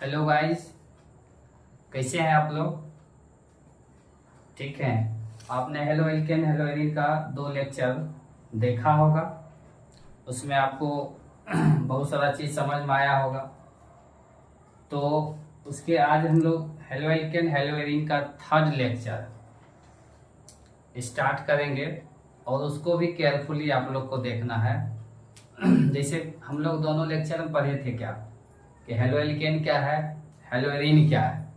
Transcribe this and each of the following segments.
Hello guys, कैसे हैं आप लोग? ठीक है। आपने हेलो एल्केन हेलो एरीन का 2 लेक्चर देखा होगा। उसमें आपको बहुत सारा चीज़ समझ में आया होगा। तो उसके आज हम लोग हेलो एल्केन हेलो एरीन का 3rd लेक्चर स्टार्ट करेंगे और उसको भी केयरफुली आप लोग को देखना है। जैसे हम लोग दोनों लेक्चर में पढ़े थे क्या कि हेलो एल्केन क्या है, हेलो एरीन क्या है।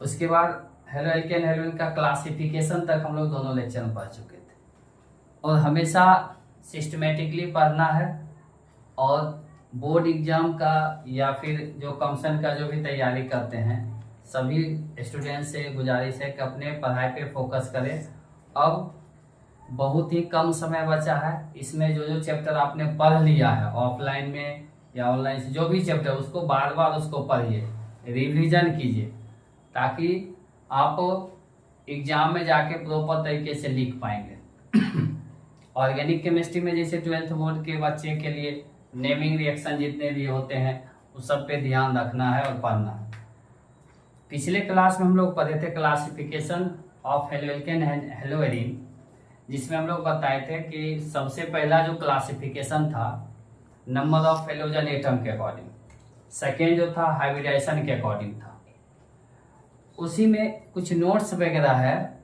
उसके बाद हेलो एल्केन हेलो एरीन का क्लासिफिकेशन तक हम लोग दोनों लेक्चर में पढ़ चुके थे। और हमेशा सिस्टमेटिकली पढ़ना है और बोर्ड एग्जाम का या फिर जो कॉम्पिटिशन का जो भी तैयारी करते हैं सभी स्टूडेंट से गुजारिश है कि अपने पढ़ाई पे फोकस करें। अब बहुत ही कम समय बचा है, इसमें जो जो चैप्टर आपने पढ़ लिया है ऑफलाइन में या ऑनलाइन से जो भी चैप्टर उसको बार बार उसको पढ़िए, रिवीजन कीजिए ताकि आप एग्जाम में जाके प्रॉपर तरीके से लिख पाएंगे। ऑर्गेनिक केमिस्ट्री में जैसे 12th बोर्ड के बच्चे के लिए नेमिंग रिएक्शन जितने भी होते हैं उस सब पे ध्यान रखना है और पढ़ना है। पिछले क्लास में हम लोग पढ़े थे classification of halo alkane hello arene, जिसमें हम लोग बताए थे कि सबसे पहला जो क्लासिफिकेशन था नंबर ऑफ हेलोजन एटम के अकॉर्डिंग, सेकेंड जो था हाइब्रिडाइजेशन के अकॉर्डिंग था। उसी में कुछ नोट्स वगैरह है,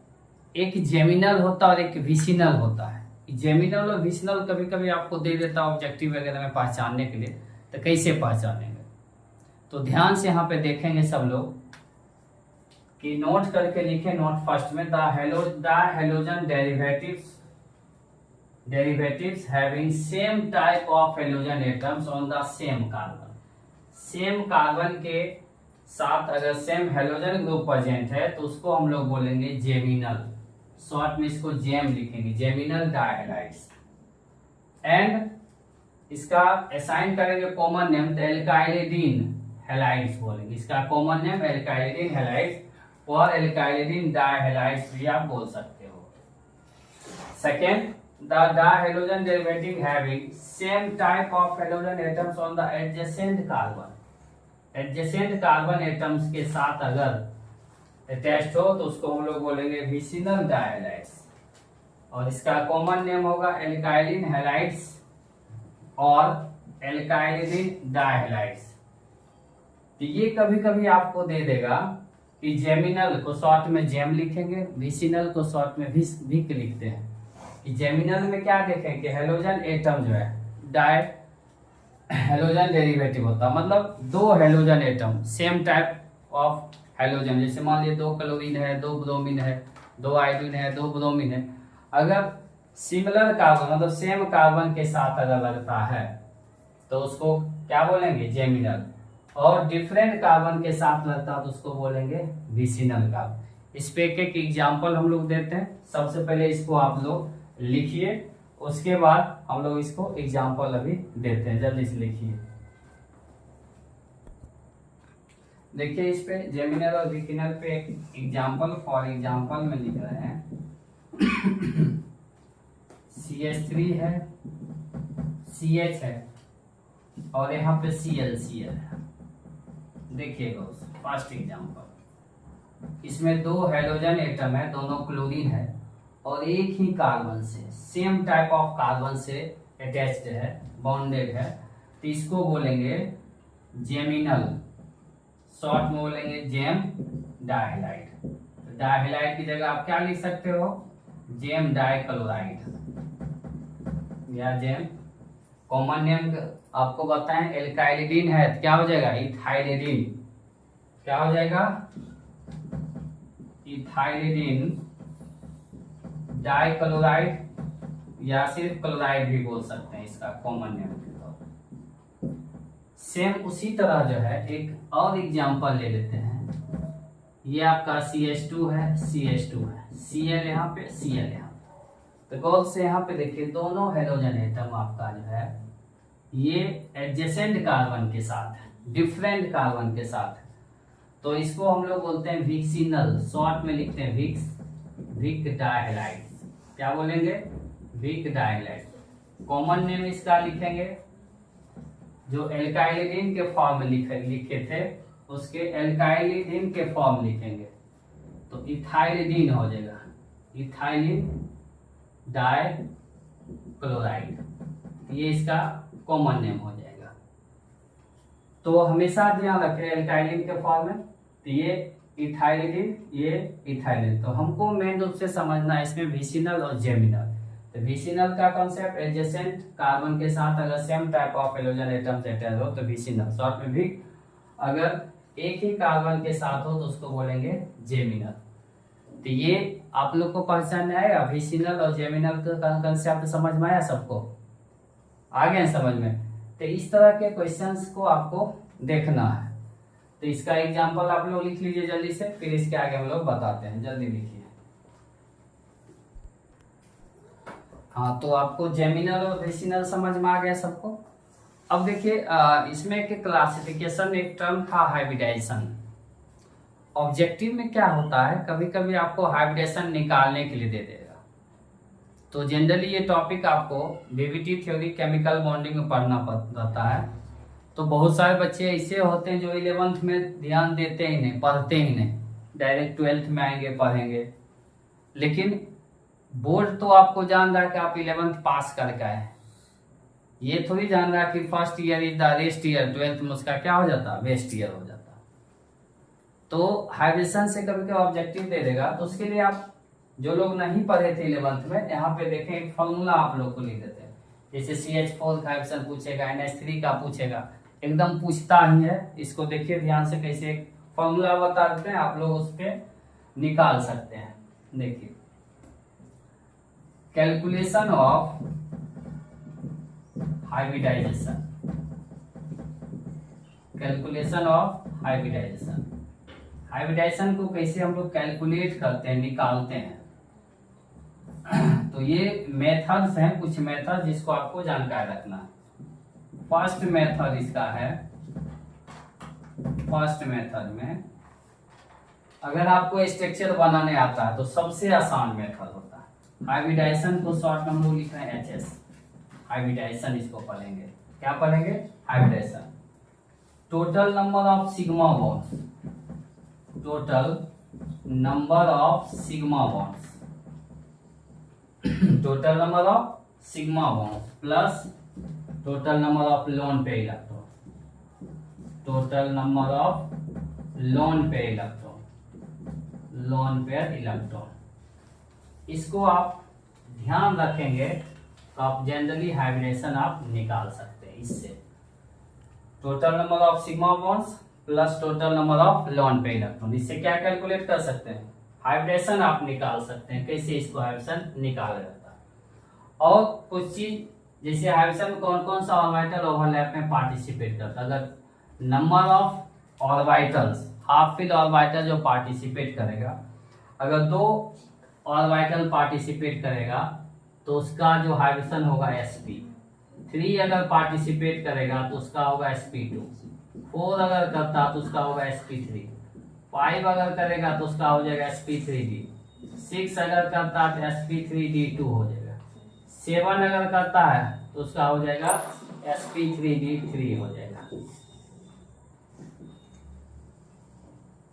एक जेमिनल होता है और एक विसिनल होता है। जेमिनल और विसिनल कभी कभी आपको दे देता है ऑब्जेक्टिव वगैरह में पहचानने के लिए, तो कैसे पहचानेंगे तो ध्यान से यहाँ पे देखेंगे सब लोग कि नोट करके लिखे। नोट फर्स्ट में the halogen derivatives having same type of halogen atoms on the same carbon. Same carbon के साथ अगर सेम हेलोजन ग्रुप प्रेजेंट है तो उसको हम लोग बोलेंगे जेमिनल, शॉर्ट में इसको जेम लिखेंगे, जेमिनल डायहाइड्स। एंड इसका असाइन करेंगे कॉमन नेम तो एल्काइलिडीन हैलाइड्स बोलेंगे। इसका कॉमन नेम एल्काइलिडीन हैलाइड्स और एल्काइलिडीन डायहाइड्स भी आप बोल सकते हो। Second, the dihalogen derivative having same type of halogen atoms on the adjacent carbon. Adjacent carbon atoms के साथ अगर अटैच्ड हो तो उसको हम लोग बोलेंगे विसिनल डायहाइड्स और इसका कॉमन नेम होगा एल्काइलिन हैलाइड्स और एल्काइलिन डायहाइड्स। तो ये कभी कभी आपको दे देगा कि जेमिनल को शॉर्ट में जेम लिखेंगे, विसिनल को शॉर्ट में विक लिखते हैं। कि जेमिनल में क्या देखें कि हेलोजन एटम जो है हेलोजन डेरिवेटिव होता, मतलब 2 halogen atom same type of halogen, जैसे मान लीजिए 2 क्लोरीन है, 2 ब्रोमीन है, 2 आयोडीन है, 2 ब्रोमीन है। अगर सिमिलर कार्बन मतलब सेम कार्बन के साथ अगर लगता है तो उसको क्या बोलेंगे जेमिनल, और डिफरेंट कार्बन के साथ लगता है तो उसको बोलेंगे विसिनल कार्बन। इस पे एक एग्जाम्पल हम लोग देते हैं। सबसे पहले इसको आप लोग लिखिए, उसके बाद हम लोग इसको एग्जाम्पल अभी देते हैं। जल्दी से लिखिए, देखिए इस पे जेमिनल और विसिनल पे एक एग्जाम्पल फॉर एग्जाम्पल में लिख रहे हैं। CH3 है, CH है और यहाँ पे ClCl है। देखिएगा फर्स्ट एग्जाम्पल, इसमें 2 हेलोजन एटम है, दोनों क्लोरीन है और एक ही कार्बन से सेम टाइप ऑफ कार्बन से अटैच्ड है, बॉन्डेड है, तो इसको बोलेंगे जेमिनल, शॉर्ट में बोलेंगे जेम डायहाइड। डायहाइड की जगह आप क्या लिख सकते हो, जेम डाइक्लोराइड या जेम। कॉमन नेम आपको बताएं एल्काइलिडीन है तो क्या हो जाएगा इथाइलिडीन, क्या हो जाएगा इथाइलिडीन डाइक्लोराइड या सिर्फ क्लोराइड भी बोल सकते हैं इसका कॉमन नेम के तौर पर। सेम उसी तरह जो है एक और एग्जांपल ले लेते हैं। ये आपका CH2 है, CH2 है, Cl यहाँ पे, Cl यहाँ पे। तो गौर से यहाँ पे देखिए दोनों हेलोजन एटम आपका जो है ये एडजेसेंट कार्बन के साथ है, डिफरेंट कार्बन के साथ है, तो इसको हम लोग बोलते हैं विक्सिनल, शॉर्ट में लिखते हैं विक डायहाइड्स। क्या बोलेंगे विक डायहाइड्स। कॉमन नेम इसका लिखेंगे जो एल्काइलिन के फॉर्म में लिखे थे उसके एल्काइलिन के फॉर्म लिखेंगे तो इथाइलिन हो जाएगा, इथाइलिन डाइक्लोराइड, ये इसका कॉमन नेम हो जाएगा। तो हमेशा ध्यान रखें एल्काइलिन के फॉर्म में, तो ये इथाइलिन, ये इथाइलिन। तो हमको मेन रूप से समझना है इसमें विसिनल और जेमिनल। तो विसिनल का कॉन्सेप्ट एडजेसेंट कार्बन के साथ अगर same type of halogen atoms attach हो तो विसिनल, शॉर्ट में भी अगर एक ही कार्बन के साथ हो तो उसको बोलेंगे जेमिनल। तो ये आप लोग को पहचान में आएगा, विसिनल और जेमिनल का कंसेप्ट समझ में आया सबको, आ गए समझ में। तो इस तरह के क्वेश्चंस को आपको देखना है। तो इसका एग्जांपल आप लोग लिख लीजिए जल्दी से, फिर इसके आगे हम लोग बताते हैं, जल्दी लिखिए। हाँ, तो आपको जेमिनल और विसिनल समझ में आ गया सबको। अब देखिए इसमें एक क्लासिफिकेशन, एक टर्म था हाइब्रिडाइजेशन। ऑब्जेक्टिव में क्या होता है, कभी कभी आपको हाइब्रिडेशन निकालने के लिए दे देगा। तो जनरली ये टॉपिक आपको वीवीटी थ्योरी, केमिकल बॉन्डिंग में पढ़ना पड़ता है। तो बहुत सारे बच्चे ऐसे होते हैं जो 11th में ध्यान देते ही नहीं, पढ़ते ही नहीं, डायरेक्ट 12th में आएंगे पढ़ेंगे। लेकिन बोर्ड तो आपको जान रहा है कि आप 11th पास करके आए, ये थोड़ी जान रहा है कि first year is the rest year, 12th में उसका क्या हो जाता, वेस्ट ईयर हो जाता। तो हाइब्रिडेशन से कभी कभी ऑब्जेक्टिव दे देगा, तो उसके लिए आप जो लोग नहीं पढ़े थे 11th में, यहाँ पे देखें एक फॉर्मूला आप लोग को लिख देते हैं। जैसे CH4 का हाइब्रिडेशन पूछेगा, NH3 का पूछेगा, एकदम पूछता ही है। इसको देखिए ध्यान से, कैसे एक फॉर्मूला बता देते हैं, आप लोग उस पर निकाल सकते हैं। देखिए, calculation of hybridization, calculation of hybridization. Hybridization को कैसे हम लोग कैलकुलेट करते हैं, निकालते हैं। तो ये मेथड्स हैं, कुछ मेथड जिसको आपको जानकारी रखना है। फर्स्ट मेथड इसका है, फर्स्ट मेथड में अगर आपको स्ट्रक्चर बनाने आता है तो सबसे आसान मेथड होता है हाइब्रिडाइजेशन को शॉर्ट में हम लोग लिख रहे हैं HS, हाइब्रिडाइजेशन इसको पढ़ेंगे। क्या पढ़ेंगे, hybridization. Total number of sigma bonds, total number of sigma bonds, total number of sigma bonds plus total number of lone pair electron, total number of lone pair electron, lone pair electron. इसको आप ध्यान रखेंगे तो आप generally hybridisation आप निकाल सकते हैं इससे। Total number of sigma bonds plus total number of lone pair electron, इससे क्या कैलकुलेट कर सकते हैं, हाइब्रिडेशन आप निकाल सकते हैं। कैसे इसको हाइब्रिडेशन निकाला जाता है। और कुछ चीज जैसे हाइब्रिडेशन में कौन कौन सा ऑर्बिटल ओवरलैप में पार्टिसिपेट करता है। अगर number of orbitals, half fill orbital जो पार्टिसिपेट करेगा, अगर 2 ऑर्बिटल पार्टिसिपेट करेगा तो उसका जो हाइब्रिडेशन होगा sp3, अगर पार्टिसिपेट करेगा तो उसका होगा sp2, 4 अगर करता तो उसका होगा sp3, 5 अगर करेगा तो उसका हो जाएगा sp3d, 6 अगर करता है तो sp3d2 हो जाएगा, 7 अगर करता है तो उसका हो जाएगा sp3d3 हो जाएगा।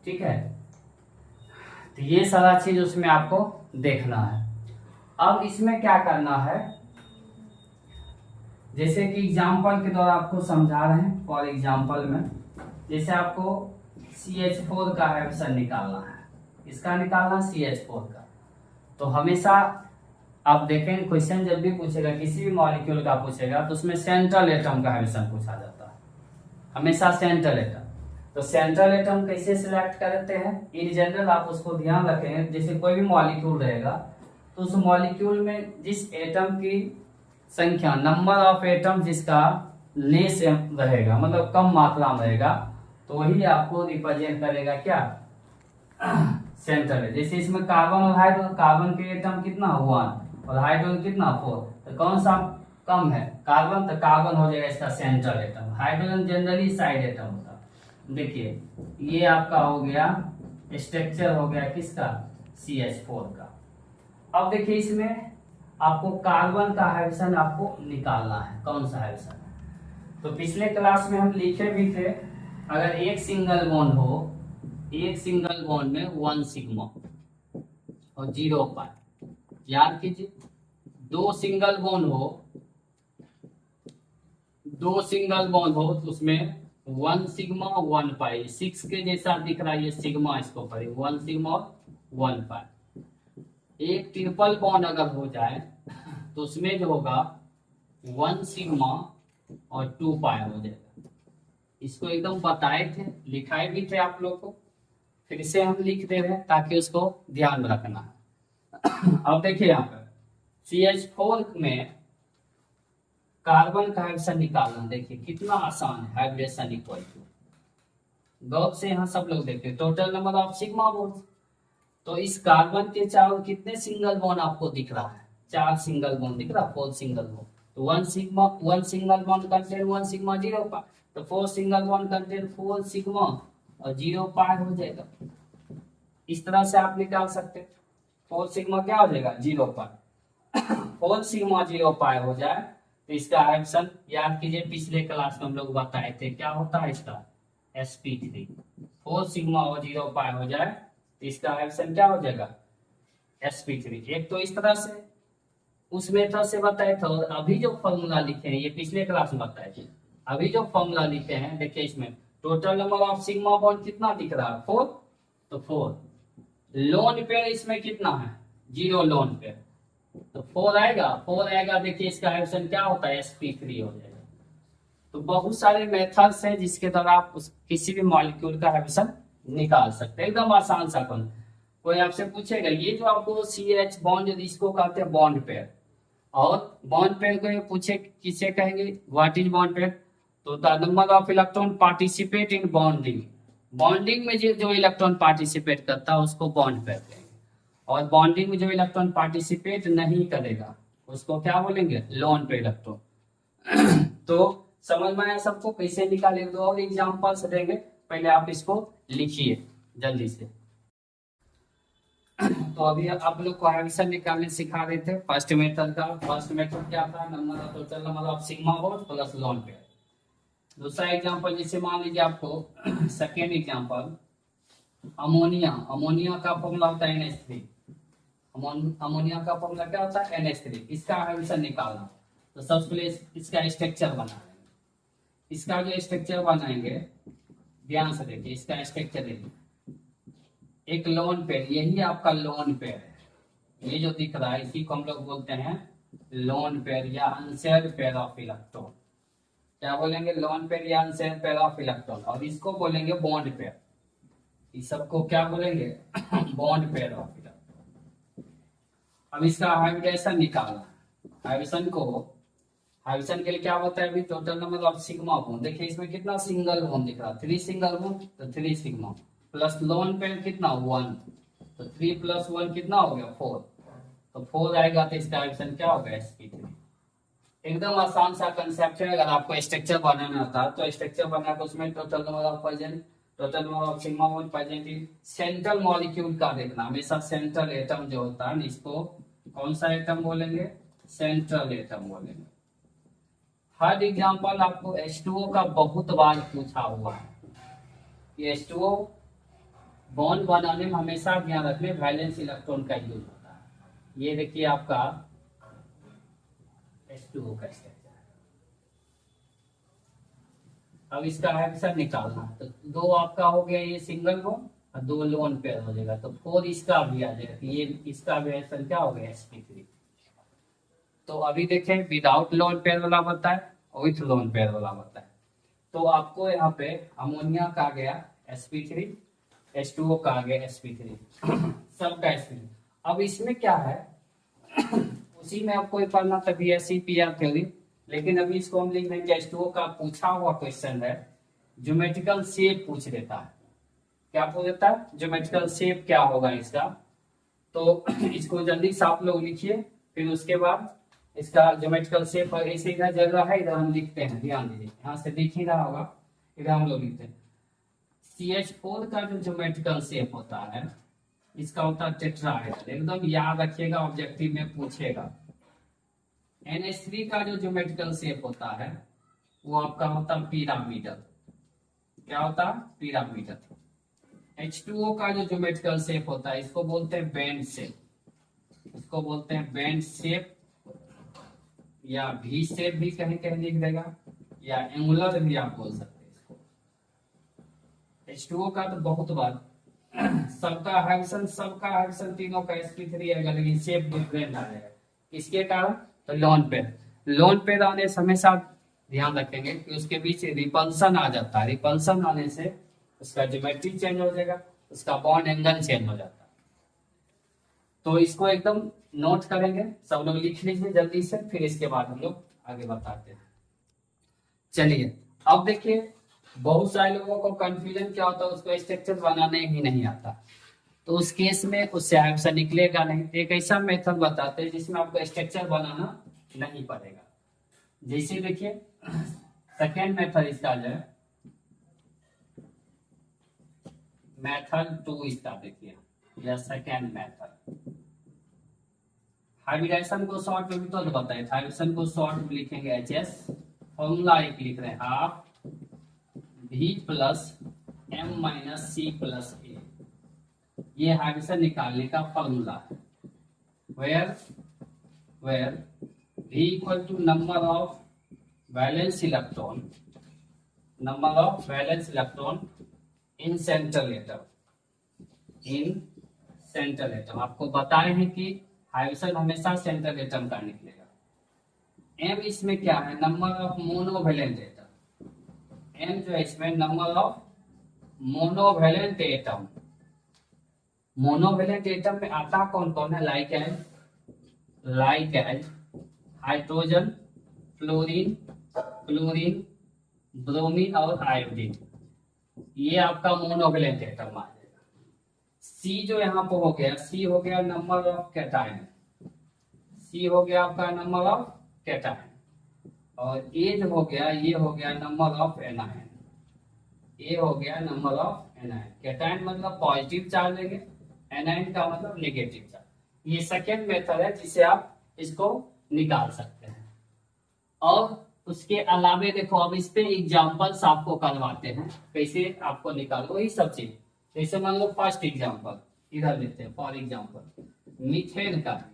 ठीक है, तो ये सारा चीज उसमें आपको देखना है। अब इसमें क्या करना है, जैसे कि एग्जाम्पल के द्वारा आपको समझा रहे हैं। फॉर एग्जाम्पल में जैसे आपको CH4 का हाइब्रिडेशन निकालना है, इसका निकालना CH4 का, तो हमेशा आप देखें क्वेश्चन जब भी पूछेगा, किसी भी मॉलिक्यूल का पूछेगा तो उसमें सेंट्रल एटम का हाइब्रिडेशन पूछा जाता है, हमेशा सेंट्रल एटम। तो सेंट्रल एटम कैसे सिलेक्ट करते हैं, इन जनरल आप उसको ध्यान रखें। जैसे कोई भी मॉलिक्यूल रहेगा तो उस मॉलिक्यूल में जिस एटम की संख्या, नंबर ऑफ एटम जिसका लेस रहेगा, मतलब कम मात्रा में रहेगा, तो वही आपको रिप्रेजेंट करेगा क्या, सेंट्रल। जैसे इसमें कार्बन और हाइड्रोजन, कार्बन के एटम कितना 1 और हाइड्रोजन कितना 4, तो कौन सा कम है, कार्बन, तो कार्बन हो जाएगा इसका central atom. Hydrogen generally side atom होता है। देखिए ये आपका हो गया स्ट्रक्चर हो गया किसका, CH4 का। अब देखिए इसमें आपको कार्बन का हाइब्रिडेशन आपको निकालना है, कौन सा हाइब्रिडेशन, तो पिछले क्लास में हम लिखे भी थे, अगर एक सिंगल बॉन्ड हो, एक सिंगल बॉन्ड में 1 सिग्मा और 0 पाई। याद कीजिए, दो सिंगल बॉन्ड हो, दो सिंगल बॉन्ड हो तो उसमें 1 सिग्मा 1 पाई, 6 के जैसा दिख रहा है ये सिग्मा, इसको पढ़े 1 सिग्मा और 1 पाई। एक ट्रिपल बॉन्ड अगर हो जाए तो उसमें जो होगा 1 सिग्मा और 2 पाई हो जाएगा। इसको एकदम बताए थे, लिखाए भी थे आप लोग को, फिर से हम लिख दे रहे हैं ताकि उसको ध्यान में रखना है। अब देखिए यहाँ पर CH4 में कार्बन का हाइड्रोजन निकालना, देखिए कितना आसान है। हाइड्रोजन इक्वल टू, गौर से यहाँ सब लोग देखिए, total number of sigma bond. तो इस कार्बन के चारों कितने सिंगल बॉन्ड आपको दिख रहा है? 4 सिंगल बॉन्ड दिख रहा है, 4 सिंगल बॉन्ड। तो 1 sigma, 1 single bond contain 1 sigma 0 पाई, तो 4 सिंगल बॉन्ड कंटेन 4 सिग्मा और 0 पाई हो जाएगा। इस तरह से आप निकाल सकते हैं। 4 सिग्मा क्या हो जाएगा? 0 पाई। 4 सिग्मा 0 पाई हो जाए तो इसका हाइड्रोजन, याद कीजिए पिछले क्लास में हम लोग बताए थे क्या होता है इसका, sp3। 4 सिग्मा और 0 पाई हो जाए तो इसका हाइड्रोजन क्या हो जाएगा? sp3। एक तो इस तरह से उस मेथड से बताए थे, और अभी जो फॉर्मूला लिखे हैं ये पिछले क्लास में बताए थे। अभी जो फॉर्मूला लिखे हैं देखिए, इसमें total number of sigma bond कितना दिख रहा है? 4। तो 4 लोन पेयर इसमें कितना है? 0 लोन पेयर, तो 4 आएगा, 4 आएगा। देखिए इसका हाइड्रोजन क्या होता है? sp3 हो जाएगा। तो बहुत सारे मेथड्स हैं जिसके द्वारा आप किसी भी मॉलिक्यूल का हाइड्रोजन निकाल सकते हैं, एकदम आसान सा कौन। कोई आपसे पूछेगा ये जो आपको CH बॉन्ड, इसको कहते हैं बॉन्ड पेयर, और बॉन्ड पेयर को ये पूछे किसे कहेंगे, व्हाट इज बॉन्ड पेयर? तो the number of electron participate in bonding, bonding में जो इलेक्ट्रॉन पार्टिसिपेट करता है उसको बॉन्ड पेयर कहेंगे, और बॉन्डिंग में जो इलेक्ट्रॉन पार्टिसिपेट नहीं करेगा उसको क्या बोलेंगे? Loan pair electron. तो समझ में आया सबको कैसे निकाले? दो और एग्जांपल्स देंगे, पहले आप इसको लिखिए जल्दी से। तो अभी आप लोग को हाइड्रोजन निकालने सिखा रहे थे फर्स्ट मेथड का। फर्स्ट मेथड क्या था? Number of total number of sigma bond plus lone pair. दूसरा एग्जांपल जैसे मान लीजिए आपको सेकेंड एग्जांपल, अमोनिया। अमोनिया का फॉर्मूला होता है NH3। अमोनिया का फॉर्मूला क्या होता है? NH3। इसका हाइड्रोजन निकालना, तो सबसे पहले इसका स्ट्रक्चर बनाएंगे। इसका जो स्ट्रक्चर बनाएंगे ध्यान से देखिए, इसका स्ट्रक्चर देखिए, एक लोन पेयर, यही आपका लोन पेयर है। ये जो दिख रहा है इसी को हम लोग बोलते हैं लोन पेयर या अनशेयर्ड पेयर ऑफ इलेक्ट्रॉन। क्या बोलेंगे? लोन पेयर या अनशेयर्ड पेयर ऑफ इलेक्ट्रॉन। और इसको बोलेंगे बॉन्ड पेयर। इस सबको क्या बोलेंगे? Bond pair of electron. अब इसका हाइब्रिडेशन निकालना। हाइब्रिडेशन के लिए क्या होता है? अभी total number of sigma bond, देखिए इसमें कितना सिंगल बॉन्ड दिख रहा है? 3 सिंगल बॉन्ड, तो 3 सिग्मा प्लस लोन पेयर कितना? 1, तो 3 + 1 कितना हो गया? 4। तो 4 आएगा तो इसका हाइड्रोजन क्या होगा? sp3। एकदम आसान सा कंसेप्ट है। अगर आपको स्ट्रक्चर बनाना था तो स्ट्रक्चर बनाकर उसमें total number of present, total number of sigma bond present in central molecule का देखना। हमेशा सेंट्रल एटम जो होता है इसको कौन सा एटम बोलेंगे? सेंट्रल एटम बोलेंगे। थर्ड एग्जांपल आपको H2O का बहुत बार पूछा हुआ है। ये H2O बॉन्ड बनाने में हमेशा ध्यान रखने वैलेंस इलेक्ट्रॉन का यूज होता है। ये देखिए आपका H2O का स्ट्रक्चर। अब इसका हाइड्रोजन निकालना, तो 2 आपका हो गया ये सिंगल बॉन्ड और 2 लोन पेयर हो जाएगा, तो 4 इसका भी आ जाएगा। ये इसका भी हाइड्रोजन क्या हो गया? sp3। तो अभी देखें विदाउट लोन पेयर वाला बनता है और विथ लोन पेयर वाला बनता है। तो आपको यहाँ पे अमोनिया का आ गया sp3, H2O का आ गया sp3, सबका sp3। अब इसमें क्या है? उसी में आपको पढ़ना था BSc-PR थ्योरी, लेकिन अभी इसको हम लिख देंगे H2O का पूछा हुआ क्वेश्चन है, ज्योमेट्रिकल शेप पूछ देता है। क्या पूछ देता है? ज्योमेट्रिकल शेप क्या होगा इसका। तो इसको जल्दी से आप लोग लिखिए, फिर उसके बाद इसका ज्योमेट्रिकल शेप ऐसे इधर जगह है, इधर हम लिखते हैं, ध्यान दीजिए, यहाँ से दिख ही रहा होगा, इधर हम लोग लिखते हैं। CH4 का जो ज्योमेट्रिकल शेप होता है इसका होता है टेट्राहेड्रल, एकदम याद रखिएगा, ऑब्जेक्टिव में पूछेगा। NH3 का जो ज्योमेट्रिकल शेप होता है वो आपका होता पिरामिडल। क्या होता? पिरामिडल। H2O का जो ज्योमेट्रिकल शेप होता है इसको बोलते हैं बैंड शेप, इसको बोलते हैं बैंड शेप, या भी शेप भी कहीं कहीं लिख देगा, या एंगुलर भी आप बोल सकते हैं इसको। H2O का तो बहुत बार सबका हाइड्रोजन तीनों का sp3 आएगा, लेकिन शेप डिफरेंट आएगा। किसके कारण? तो लोन पेयर आने से हमेशा ध्यान रखेंगे कि उसके बीच रिपल्सन आ जाता है, रिपल्सन आने से उसका ज्योमेट्री चेंज हो जाएगा, उसका बॉन्ड एंगल चेंज हो जाता है। तो इसको एकदम नोट करेंगे, सब लोग लिख लीजिए जल्दी से, फिर इसके बाद हम लोग आगे बताते हैं। चलिए अब देखिए, बहुत सारे लोगों को कंफ्यूजन क्या होता है, उसको स्ट्रक्चर बनाने ही नहीं आता, तो उस केस में उससे आंसर निकलेगा नहीं। एक ऐसा मेथड बताते हैं जिसमें आपको स्ट्रक्चर बनाना नहीं पड़ेगा। जैसे देखिए सेकेंड मेथड इसका जो है, मेथड 2 इसका देखिए, या सेकेंड मेथड। हाइब्रिडाइजेशन को शॉर्ट में भी तो बताए, हाइब्रिडाइजेशन को शॉर्ट में लिखेंगे HS, फॉर्मूला एक लिख रहे हैं half V plus M minus C plus A, ये हाइब्रिडेशन निकालने का फॉर्मूला है। Where V equal to number of valence electron, number of valence electron in central atom, in central atom. आपको बताए हैं कि हाइब्रिडेशन हमेशा सेंट्रल एटम का निकलेगा। M इसमें क्या है? Number of monovalent atom. M जो है इसमें number of monovalent atom. Monovalent atom में आता कौन कौन है? Like as hydrogen, fluorine, chlorine, bromine और आयोडीन, ये आपका मोनोवैलेंट एटम आ जाएगा। C जो यहाँ पर हो गया, C हो गया नंबर ऑफ कैटायन, C हो गया आपका नंबर ऑफ कैटायन, और A जो हो गया, ये हो गया नंबर ऑफ एनायन, A हो गया नंबर ऑफ एनायन। कैटायन मतलब पॉजिटिव चार्ज लेंगे, एनायन का मतलब नेगेटिव चार्ज। ये सेकेंड मेथड है जिसे आप इसको निकाल सकते हैं। और उसके अलावे देखो, अब इस पे एग्जांपल्स आपको करवाते हैं कैसे आपको निकालो वही सब चीज। जैसे मान लो फर्स्ट एग्जांपल इधर लेते हैं, फॉर एग्जांपल मीथेन का,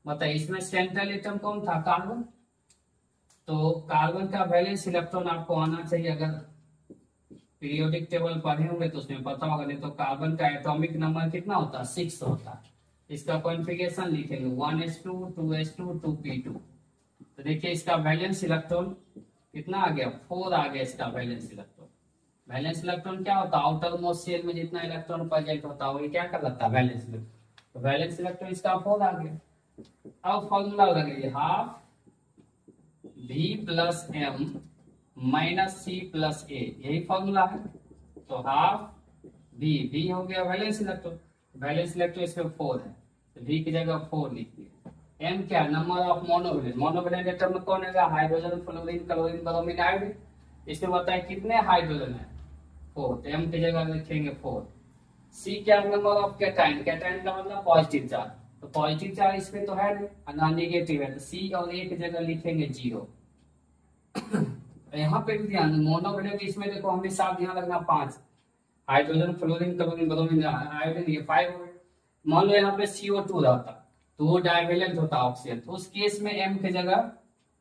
मतलब इसमें सेंट्रल एटम कौन था? कार्बन। तो कार्बन का वैलेंस इलेक्ट्रॉन आपको आना चाहिए, अगर पीरियोडिक टेबल पढ़े होंगे तो उसमें पता होगा, नहीं तो कार्बन का एटॉमिक नंबर कितना होता है? 6 होता है। इसका कॉन्फ़िगरेशन लिखेंगे 1s2 2s2 2p2। तो देखिए इसका वैलेंस इलेक्ट्रॉन कितना आ गया? 4 आ गया इसका वैलेंस इलेक्ट्रॉन। वैलेंस इलेक्ट्रॉन क्या होता है? आउटर मोस्ट शेल में जितना इलेक्ट्रॉन प्रेजेंट होता है वही क्या कहलाता है? Valence electron. तो वैलेंस इलेक्ट्रॉन इसका 4 आ गया। अब फॉर्मूला लगाइए, half V plus M minus C plus A, यही फॉर्मूला है। तो हाफ V हो गया वैलेंस इलेक्ट्रॉन, वैलेंस इलेक्ट्रॉन इसमें 4 है, तो V की जगह 4 लिखिए। M क्या? Number of monovalent, monovalent atom में कौन है? Hydrogen, fluorine, chlorine, bromine, iodine. इसमें बताए कितने हाइड्रोजन है? 4, तो M की जगह लिखेंगे 4। C क्या? नंबर ऑफ कैटायन, कैटायन का मतलब पॉजिटिव चार्ज, तो पॉजिटिव चार्ज इसमें तो है नहीं, ना नेगेटिव है, तो C और A की जगह लिखेंगे 0। यहाँ पे भी ध्यान, मोनोवैलेंट इसमें देखो हमेशा ध्यान रखना 5, hydrogen, fluorine, chlorine, bromine, iodine, ये 5 हो गए। मान लो यहाँ पे CO2 रहता तो वो डाइवैलेंट होता ऑक्सीजन, तो उस केस में M की जगह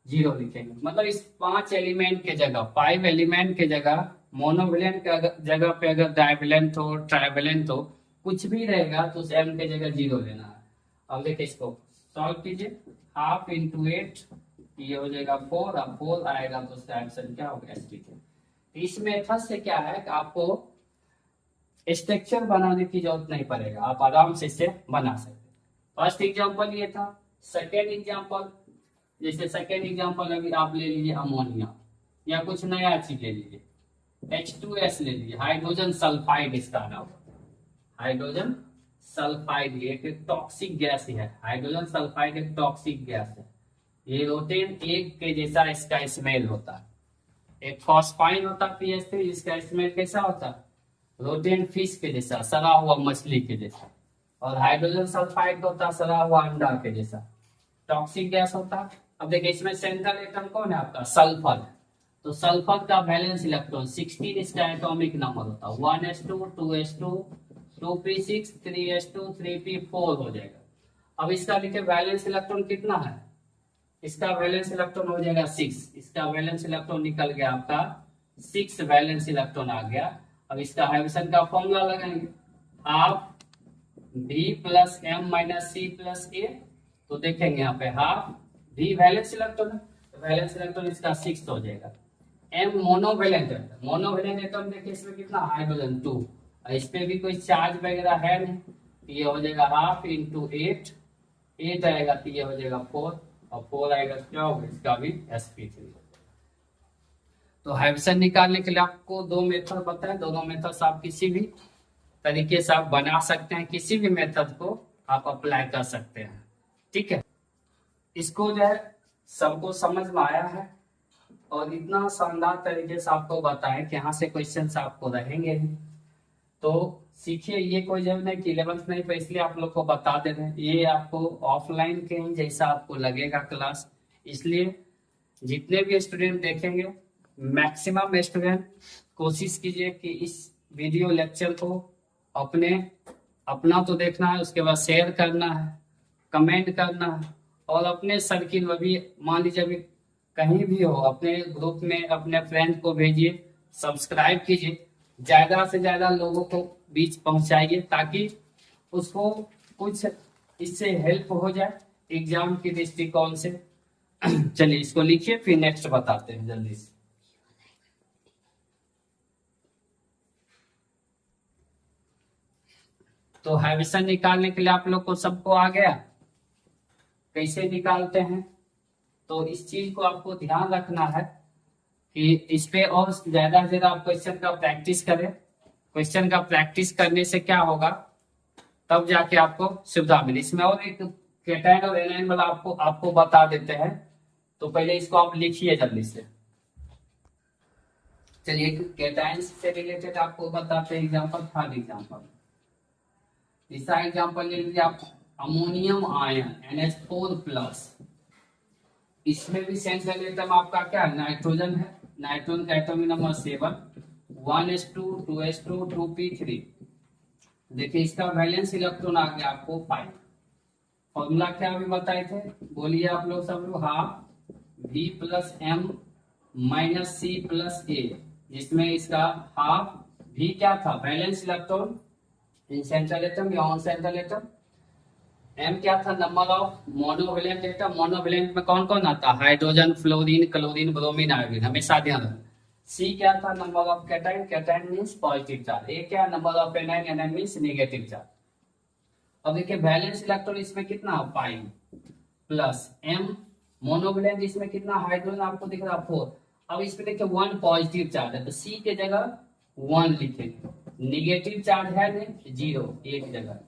0 लिखेंगे। मतलब इस 5 एलिमेंट के जगह, 5 एलिमेंट के जगह मोनोवैलेंट के जगह पे अगर डाइवैलेंट हो, ट्राइवैलेंट हो, कुछ भी रहेगा तो उस M के जगह 0 लेना है। अब देखिए इसको सॉल्व कीजिए, हाफ इंटू 8, ये हो जाएगा 4, अब 4 आएगा तो उसका आंसर क्या होगा? sp3। इस मेथड से क्या है कि आपको स्ट्रक्चर बनाने की जरूरत नहीं पड़ेगा, आप आराम से इसे बना सकते हैं। फर्स्ट एग्जांपल ये था। सेकेंड एग्जांपल, जैसे सेकेंड एग्जांपल अभी आप ले लीजिए अमोनिया, या कुछ नया चीज ले लीजिए, H2S ले लीजिए, हाइड्रोजन सल्फाइड इसका नाम, हाइड्रोजन सल्फाइड एक टॉक्सिक गैस है, हाइड्रोजन सल्फाइड एक टॉक्सिक गैस है। ये रोटेन एग के जैसा इसका स्मेल होता है। एक फॉस्फाइन होता है PH3, इसका स्मेल कैसा होता है? रोटेन फिश के जैसा, सड़ा हुआ मछली के जैसा। और हाइड्रोजन सल्फाइड होता है सड़ा हुआ अंडा के जैसा, टॉक्सिक गैस होता है। अब देखिए इसमें सेंट्रल एटम कौन है आपका? सल्फर है। तो सल्फर का वैलेंस इलेक्ट्रॉन 16 इसका एटॉमिक नंबर होता है, 1s2 2s2 2p6 3s2 3p4 हो जाएगा। अब इसका देखिए वैलेंस इलेक्ट्रॉन कितना है, इसका वैलेंस इलेक्ट्रॉन हो जाएगा 6, इसका वैलेंस इलेक्ट्रॉन निकल गया आपका 6 वैलेंस इलेक्ट्रॉन आ गया। अब इसका हाइड्रोजन का फॉर्मूला लगाएंगे, half v plus M minus C plus A. तो देखेंगे यहाँ पे हाफ v वैलेंस इलेक्ट्रॉन है, तो वैलेंस इलेक्ट्रॉन इसका 6 हो जाएगा। m मोनोवैलेंट है, मोनोवैलेंट एटॉम देखिए इसमें कितना हाइड्रोजन 2, इस पे भी कोई चार्ज वगैरह है नहीं, ये हो जाएगा हाफ इंटू 8, 8 आएगा तो ये हो जाएगा 4, और 4 आएगा तो क्या होगा इसका भी sp3। तो हाइड्रोजन निकालने के लिए आपको दो मेथड बताएं, दोनों मेथड आप किसी भी तरीके से आप बना सकते हैं, किसी भी मेथड को आप अप्लाई कर सकते हैं, ठीक है। इसको जो है सबको समझ में आया है, और इतना शानदार तरीके से आपको बताएं कि यहाँ से क्वेश्चन आपको रहेंगे ही, तो सीखिए। ये कोई जब नहीं कि 11th नहीं, तो इसलिए आप लोग को बता दे रहे हैं, ये आपको ऑफलाइन के ही जैसा आपको लगेगा क्लास, इसलिए जितने भी स्टूडेंट देखेंगे मैक्सिमम स्टूडेंट कोशिश कीजिए कि इस वीडियो लेक्चर को अपना तो देखना है, उसके बाद शेयर करना है, कमेंट करना है, और अपने सर्किल में भी मान लीजिए अभी कहीं भी हो अपने ग्रुप में अपने फ्रेंड को भेजिए, सब्सक्राइब कीजिए, ज्यादा से ज्यादा लोगों को बीच पहुंचाइए ताकि उसको कुछ इससे हेल्प हो जाए एग्जाम के दृष्टिकोण से। चलिए इसको लिखिए, फिर नेक्स्ट बताते हैं जल्दी से। तो हाइड्रोजन निकालने के लिए आप लोग को सबको आ गया कैसे निकालते हैं, तो इस चीज को आपको ध्यान रखना है कि इस पे और ज्यादा से ज्यादा आप क्वेश्चन का प्रैक्टिस करें। क्वेश्चन का प्रैक्टिस करने से क्या होगा, तब जाके आपको सुविधा मिले। इसमें और एक कैटायन और एनायन वाला आपको बता देते हैं, तो पहले इसको आप लिखिए जल्दी से। चलिए कैटायन से रिलेटेड आपको बताते हैं एग्जाम्पल, थर्ड एग्जाम्पल। तीसरा एग्जाम्पल ले लीजिए आप, अमोनियम आयन NH4+, इसमें भी सेंट्रल एटम आपका क्या है, नाइट्रोजन है, नाइट्रोजन का atomic number 7, 1s2 2s2 2p3। देखिए इसका वैलेंस इलेक्ट्रॉन आ गया आपको 5। फॉर्मूला क्या अभी बताए थे, बोलिए आप लोग सब लोग, half v plus M minus C plus A, जिसमें इसका हाफ v क्या था, valence electron in central atom या ऑन सेंट्रल एटम, m क्या था, number of monovalent atom, monovalent में कौन कौन आता है, hydrogen fluorine chlorine bromine iodine, हमेशा ध्यान रखना। c क्या था, number of cation, cation means positive charge, a क्या, number of anion, anion means negative charge. अब देखिए वैलेंस इलेक्ट्रॉन इसमें कितना 5 प्लस m मोनोवैलेंट इसमें कितना हाइड्रोजन आपको दिख रहा 4। अब इसमें देखिए 1 पॉजिटिव चार्ज है, तो c के जगह 1 लिखेंगे, निगेटिव चार्ज है नहीं 0 एक जगह,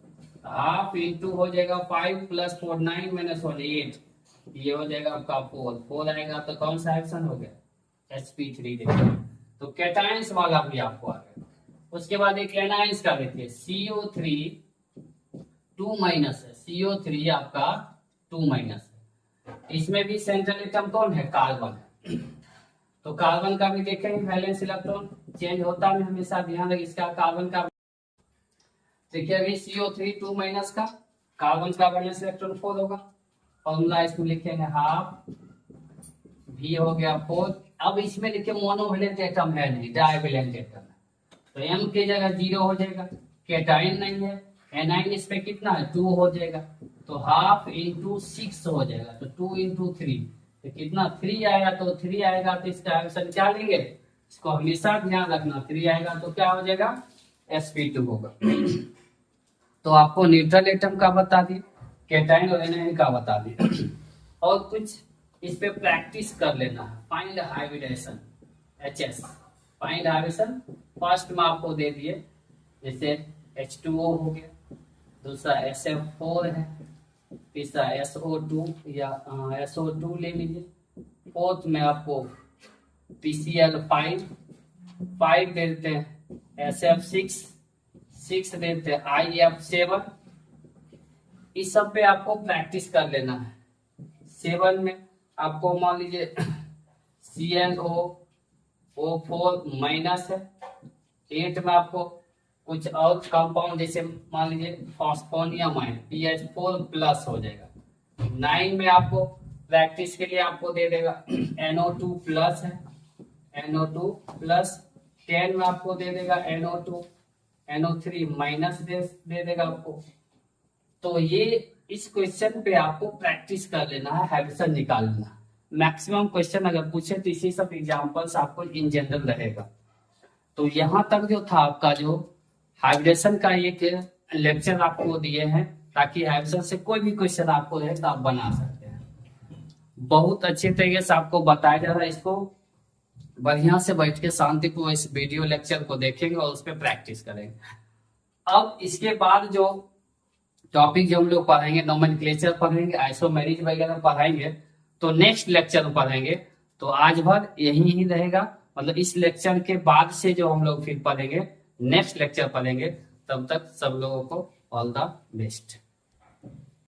हाफ इंटू हो जाएगा 5 प्लस 4 9 माइनस 1 8, ये हो जाएगा आपका 4 आएगा, तो कौन सा ऑप्शन हो गया sp3 देखिए। तो कैटायंस वाला भी आपको आ गया। उसके बाद एक एनायंस का देखिए, CO3 2 माइनस है, CO3 आपका 2 माइनस है, इसमें भी सेंट्रल एटम कौन है, कार्बन है। तो कार्बन का भी देखेंगे वैलेंस इलेक्ट्रॉन चेंज होता है हमेशा, ध्यान रखिए इसका कार्बन का। देखिए अभी CO3 2 माइनस का, कार्बन का वैलेंस इलेक्ट्रॉन 4 होगा, फॉर्मूला इसमें लिखेंगे हाफ v हो गया 4। अब इसमें देखिए मोनोवैलेंट एटम है नहीं, डाइवैलेंट एटम है, तो m की जगह 0 हो जाएगा, कैटायन नहीं है, एनायन इस पे कितना है 2 हो जाएगा, तो हाफ इंटू 6 हो जाएगा, तो 2 इंटू 3, तो कितना 3 आएगा, तो 3 आएगा तो इसका आंसर क्या लेंगे, इसको हमेशा ध्यान रखना, 3 आएगा तो क्या हो जाएगा sp2 होगा। तो आपको न्यूट्रल एटम का बता दिए, कैटायन और एनायन का बता दिए, और कुछ इस पे प्रैक्टिस कर लेना है। Find hybridization HS, find hybridization first में आपको दे दिए, जैसे H2O हो गया, दूसरा SF4 है, तीसरा SO2 या SO2 ले लीजिए, फोर्थ में आपको PCl5 5 दे देते हैं, SF6 6 देते हैं, IF7। इस सब पे आपको प्रैक्टिस कर लेना है। 7 में आपको मान लीजिए CNO O4 माइनस है। 8 में आपको कुछ और कंपाउंड जैसे मान लीजिए फॉस्फोनियम है, PH4 प्लस हो जाएगा। 9 में आपको प्रैक्टिस के लिए आपको दे देगा NO2 प्लस है, NO2 प्लस। 10 में आपको दे देगा NO2, NO3 माइनस दे देगा आपको। तो ये इस क्वेश्चन पे आपको प्रैक्टिस कर लेना है, हाइड्रोजन निकाल लेना। मैक्सिमम क्वेश्चन अगर पूछे तो इसी सब एग्जांपल्स आपको इन जनरल रहेगा। तो यहाँ तक जो था आपका जो हाइड्रेशन का एक लेक्चर आपको दिए हैं, ताकि हाइड्रेशन से कोई भी क्वेश्चन आपको है तो आप बना सकते हैं। बहुत अच्छे तरीके से आपको बताया जा रहा है। इसको बढ़िया से बैठ के शांति को इस वीडियो लेक्चर को देखेंगे और उस पर प्रैक्टिस करेंगे। अब इसके बाद जो टॉपिक जो हम लोग पढ़ेंगे, नोमेनक्लेचर पढ़ेंगे, आइसोमेरिज वगैरह पढ़ाएंगे, तो नेक्स्ट लेक्चर पढ़ेंगे। तो आज भर यही ही रहेगा, मतलब इस लेक्चर के बाद से जो हम लोग फिर पढ़ेंगे, नेक्स्ट लेक्चर पढ़ेंगे। तब तक सब लोगों को ऑल द बेस्ट।